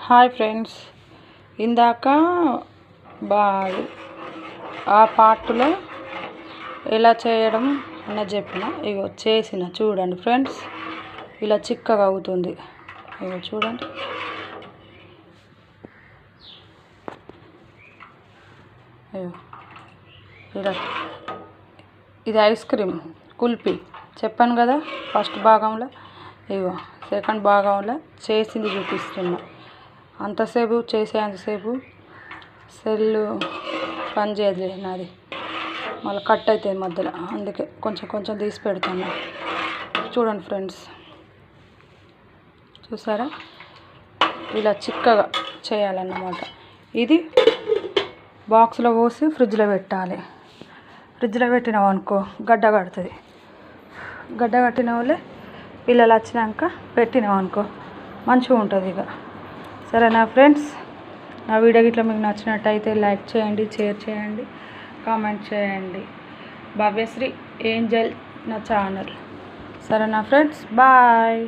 Hi friends, ఇందాక బా ఆ పార్ట్లో ఎలా చేయడం అన్నది చెప్పిన. ఇగో చేసిన చూడండి ఫ్రెండ్స్, ఇలా చిక్కగా అవుతుంది. ఇగో చూడండి, ఇగో ఇలా. ఇది ఐస్ క్రీమ్ కుల్ఫీ చెప్పాను కదా ఫస్ట్ భాగంలో. ఇగో సెకండ్ భాగంలో చేసింది చూపిస్తున్నా. అంతసేపు చేసేంతసేపు సెల్లు పని చేయదు నాది, మళ్ళీ కట్ అవుతుంది మధ్యలో. అందుకే కొంచెం కొంచెం తీసి పెడతాను. చూడండి ఫ్రెండ్స్, చూసారా? ఇలా చిక్కగా చేయాలన్నమాట. ఇది బాక్స్లో పోసి ఫ్రిడ్జ్లో పెట్టాలి. ఫ్రిడ్జ్లో పెట్టినాం అనుకో గడ్డ కడుతుంది. గడ్డ కట్టిన వాళ్ళే పిల్లలు వచ్చినాక పెట్టినాం అనుకో మంచిగా ఉంటుంది. ఇక సరేనా ఫ్రెండ్స్, నా వీడియో గిట్లా మీకు నచ్చినట్టయితే లైక్ చేయండి, షేర్ చేయండి, కామెంట్ చేయండి. భవ్యశ్రీ ఏంజల్ నా ఛానల్. సరేనా ఫ్రెండ్స్, బాయ్.